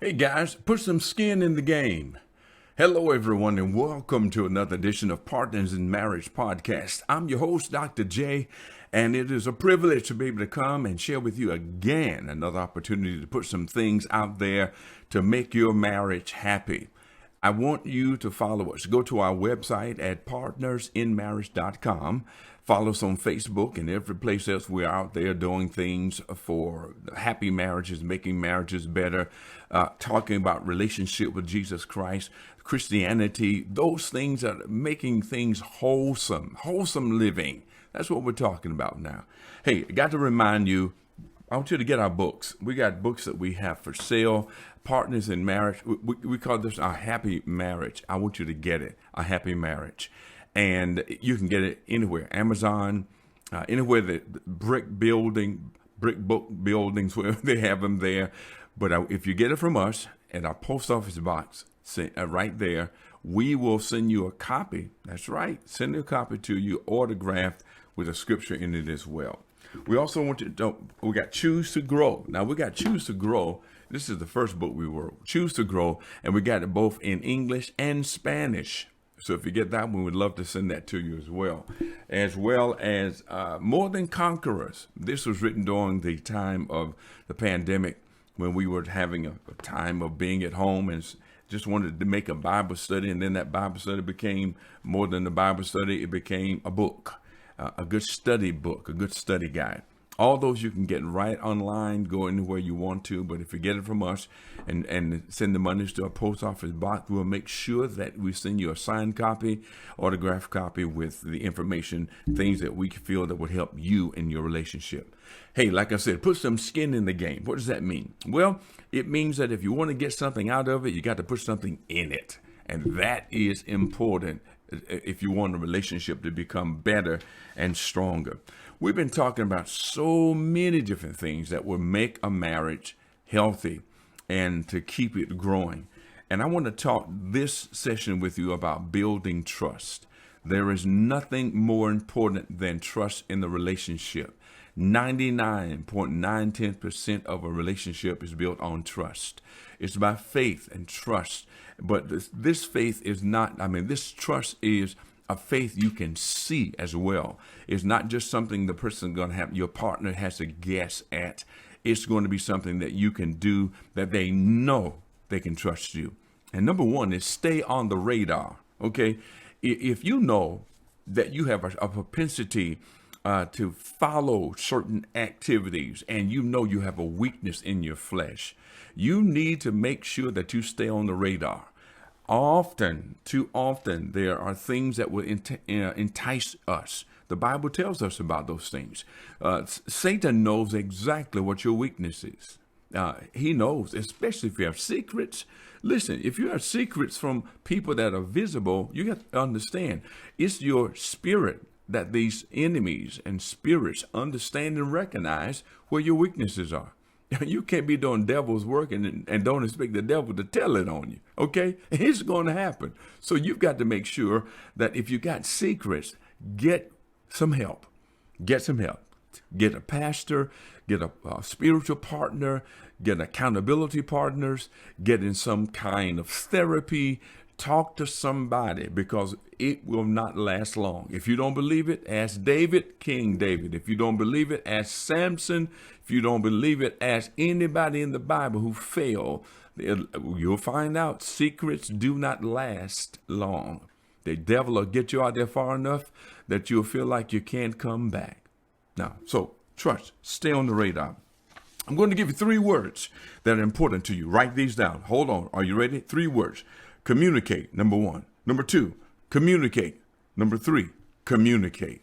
Hey guys, put some skin in the game. Hello everyone and welcome to another edition of Partners in Marriage podcast. I'm your host, Dr. J, and it is a privilege to be able to come and share with you again another opportunity to put some things out there to make your marriage happy. I want you to follow us. Go to our website at partnersinmarriage.com. Follow us on Facebook and every place else. We're out there doing things for happy marriages, making marriages better, talking about relationship with Jesus Christ, Christianity. Those things are making things wholesome living. That's what we're talking about now. Hey, I got to remind you, I want you to get our books. We got books that we have for sale. Partners in Marriage. We call this our Happy Marriage. I want you to get it, a Happy Marriage. And you can get it anywhere, Amazon, anywhere that brick book buildings, where they have them there. But if you get it from us at our post office box, right there, we will send you a copy. That's right. Send a copy to you, autographed with a scripture in it as well. We also want to, we got Choose to Grow. Now we got Choose to Grow. This is the first book we wrote, Choose to Grow. And we got it both in English and Spanish. So if you get that one, we'd love to send that to you as well as More Than Conquerors. This was written during the time of the pandemic when we were having a time of being at home and just wanted to make a Bible study. And then that Bible study became more than a Bible study. It became a book, a good study book, a good study guide. All those you can get right online, go anywhere you want to. But if you get it from us and send the monies to our post office box, we'll make sure that we send you a signed copy, autographed copy with the information, things that we feel that would help you in your relationship. Hey, like I said, put some skin in the game. What does that mean? Well, it means that if you want to get something out of it, you got to put something in it. And that is important if you want a relationship to become better and stronger. We've been talking about so many different things that will make a marriage healthy and to keep it growing. And I want to talk this session with you about building trust. There is nothing more important than trust in the relationship. 99.9% of a relationship is built on trust. It's by faith and trust. But this faith is not, this trust is a faith you can see as well. It's not just something the person going to have, your partner has to guess at. It's going to be something that you can do that they know they can trust you. And number one is stay on the radar. Okay. If you know that you have a propensity to follow certain activities and you know you have a weakness in your flesh, you need to make sure that you stay on the radar. Too often, there are things that will entice us. The Bible tells us about those things. Satan knows exactly what your weakness is. He knows, especially if you have secrets. Listen, if you have secrets from people that are visible, you have to understand it's your spirit that these enemies and spirits understand and recognize where your weaknesses are. You can't be doing devil's work and don't expect the devil to tell it on you, okay? It's going to happen. So you've got to make sure that if you got secrets, get some help. Get some help. Get a pastor, get a spiritual partner, get accountability partners, get in some kind of therapy. Talk to somebody because it will not last long. If you don't believe it, ask David, King David. If you don't believe it, ask Samson. If you don't believe it, ask anybody in the Bible who failed. You'll find out secrets do not last long. The devil will get you out there far enough that you'll feel like you can't come back. Now, so trust, stay on the radar. I'm going to give you 3 words that are important to you. Write these down. Hold on. Are you ready? 3 words. Communicate, number 1. Number 2, communicate. Number 3, communicate.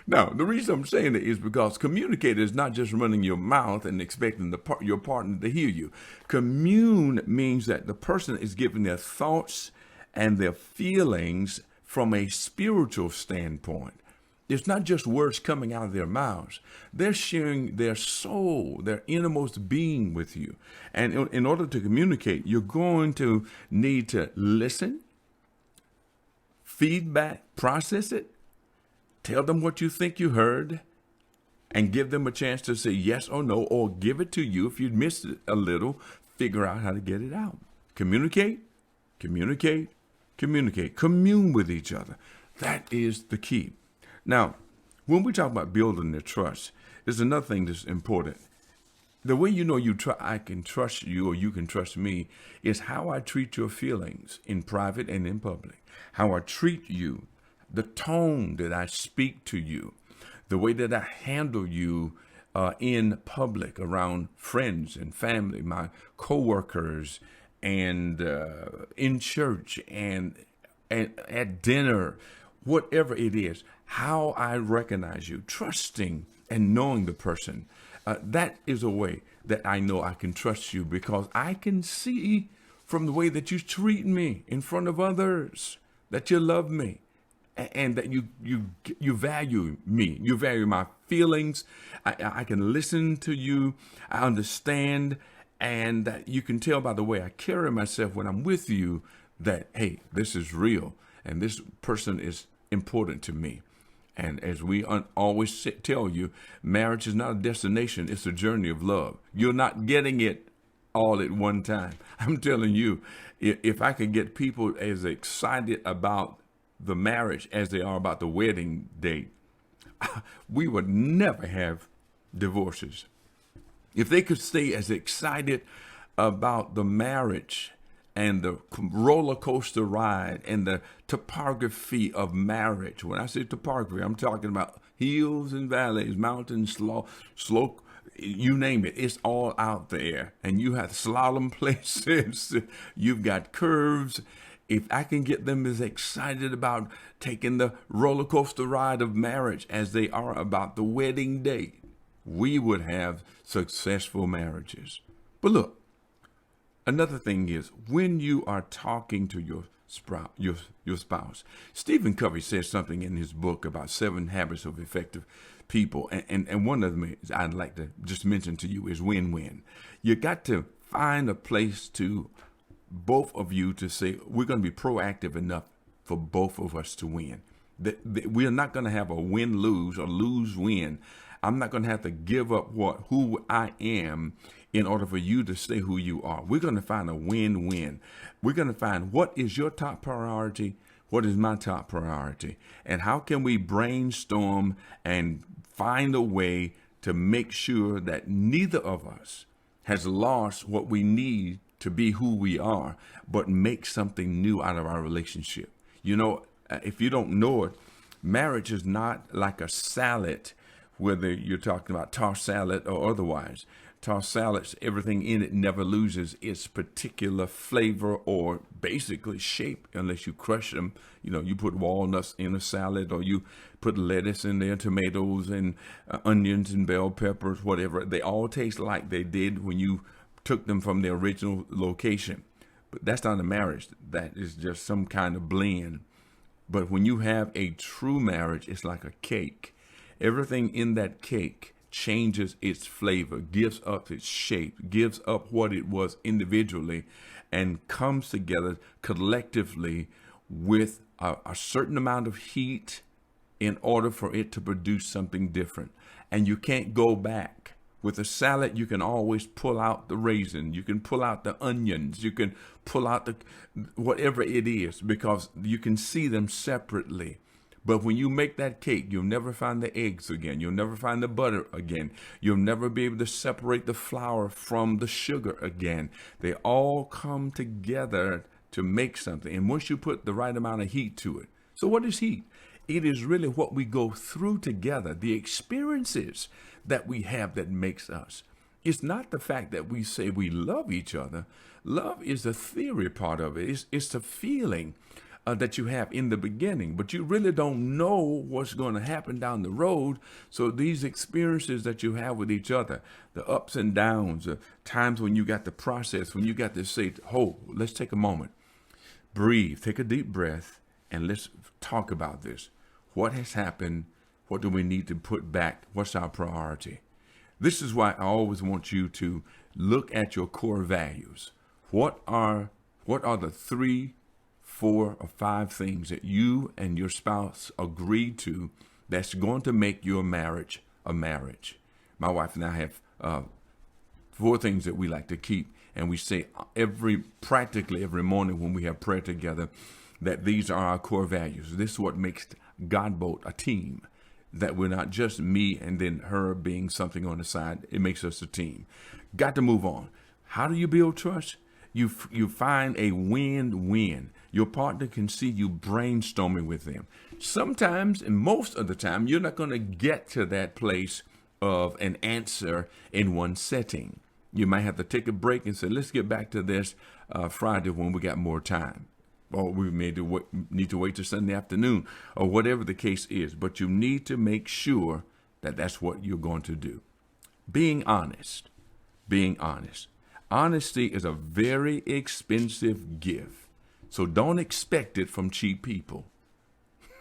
Now, the reason I'm saying it is because communicate is not just running your mouth and expecting your partner to hear you. Commune means that the person is giving their thoughts and their feelings from a spiritual standpoint. It's not just words coming out of their mouths. They're sharing their soul, their innermost being with you. And in order to communicate, you're going to need to listen, feedback, process it, tell them what you think you heard, and give them a chance to say yes or no, or give it to you if you missed it a little, figure out how to get it out. Communicate, communicate, communicate. Commune with each other. That is the key. Now, when we talk about building the trust, there's another thing that's important. The way you know I can trust you or you can trust me is how I treat your feelings in private and in public. How I treat you, the tone that I speak to you, the way that I handle you in public around friends and family, my coworkers, and in church and at dinner, whatever it is, how I recognize you, trusting and knowing the person. That is a way that I know I can trust you, because I can see from the way that you treat me in front of others that you love me, and that you value me. You value my feelings. I can listen to you. I understand, and that you can tell by the way I carry myself when I'm with you that, hey, this is real, and this person is important to me. And as we always tell you, marriage is not a destination, it's a journey of love. You're not getting it all at one time. I'm telling you, if I could get people as excited about the marriage as they are about the wedding date, we would never have divorces. If they could stay as excited about the marriage and the roller coaster ride and the topography of marriage. When I say topography, I'm talking about hills and valleys, mountains, slope, you name it. It's all out there. And you have slalom places. You've got curves. If I can get them as excited about taking the roller coaster ride of marriage as they are about the wedding date, we would have successful marriages. But look, another thing is when you are talking to your spouse, Stephen Covey says something in his book about 7 habits of effective people. And one of them I'd like to just mention to you is win-win. You got to find a place to both of you to say, we're going to be proactive enough for both of us to win. We're not going to have a win-lose or lose-win. I'm not going to have to give up who I am in order for you to stay who you are. We're going to find a win-win. We're going to find what is your top priority, what is my top priority, and how can we brainstorm and find a way to make sure that neither of us has lost what we need to be who we are, but make something new out of our relationship. You know, if you don't know it, marriage is not like a salad, whether you're talking about tossed salad or otherwise. Tossed salads, everything in it never loses its particular flavor or basically shape unless you crush them. You know, you put walnuts in a salad, or you put lettuce in there, tomatoes and onions and bell peppers, whatever. They all taste like they did when you took them from their original location. But that's not a marriage. That is just some kind of blend. But when you have a true marriage, it's like a cake. Everything in that cake changes its flavor, gives up its shape, gives up what it was individually, and comes together collectively with a certain amount of heat in order for it to produce something different. And you can't go back. With a salad, you can always pull out the raisin, you can pull out the onions, you can pull out the whatever it is, because you can see them separately. But when you make that cake, you'll never find the eggs again. You'll never find the butter again. You'll never be able to separate the flour from the sugar again. They all come together to make something. And once you put the right amount of heat to it. So what is heat? It is really what we go through together, the experiences that we have that makes us. It's not the fact that we say we love each other. Love is the theory part of it. It's the feeling that you have in the beginning, but you really don't know what's going to happen down the road. So these experiences that you have with each other, the ups and downs, the times when you got to process, when you got to say, oh, let's take a moment, breathe, take a deep breath, and let's talk about this. What has happened? What do we need to put back? What's our priority? This is why I always want you to look at your core values. What are the 3, 4, or 5 things that you and your spouse agree to that's going to make your marriage a marriage. My wife and I have 4 things that we like to keep, and we say practically every morning when we have prayer together that these are our core values. This is what makes God Boat a team, that we're not just me and then her being something on the side. It makes us a team. Got to move on. How do you build trust? You find a win-win. Your partner can see you brainstorming with them. Sometimes, and most of the time, you're not going to get to that place of an answer in one setting. You might have to take a break and say, let's get back to this Friday when we got more time. Or we may need to wait till Sunday afternoon, or whatever the case is. But you need to make sure that that's what you're going to do. Being honest. Being honest. Honesty is a very expensive gift. So don't expect it from cheap people.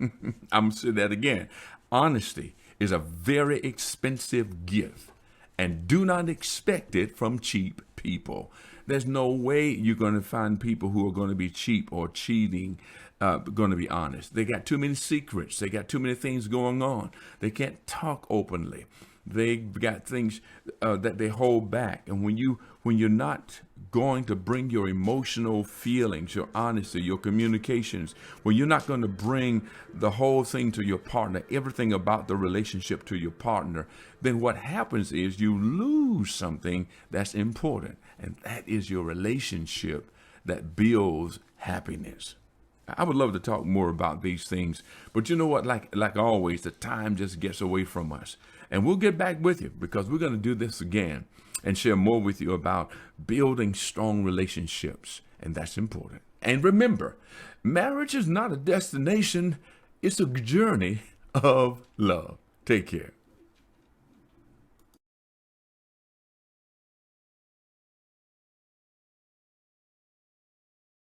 I'm going to say that again. Honesty is a very expensive gift. And do not expect it from cheap people. There's no way you're going to find people who are going to be cheap or cheating, going to be honest. They got too many secrets. They got too many things going on. They can't talk openly. They got things that they hold back. And when you're not going to bring your emotional feelings, your honesty, your communications, when you're not going to bring the whole thing to your partner, everything about the relationship to your partner, then what happens is you lose something that's important. And that is your relationship that builds happiness. I would love to talk more about these things, but you know what? Like always, the time just gets away from us. And we'll get back with you because we're going to do this again and share more with you about building strong relationships. And that's important. And remember, marriage is not a destination. It's a journey of love. Take care.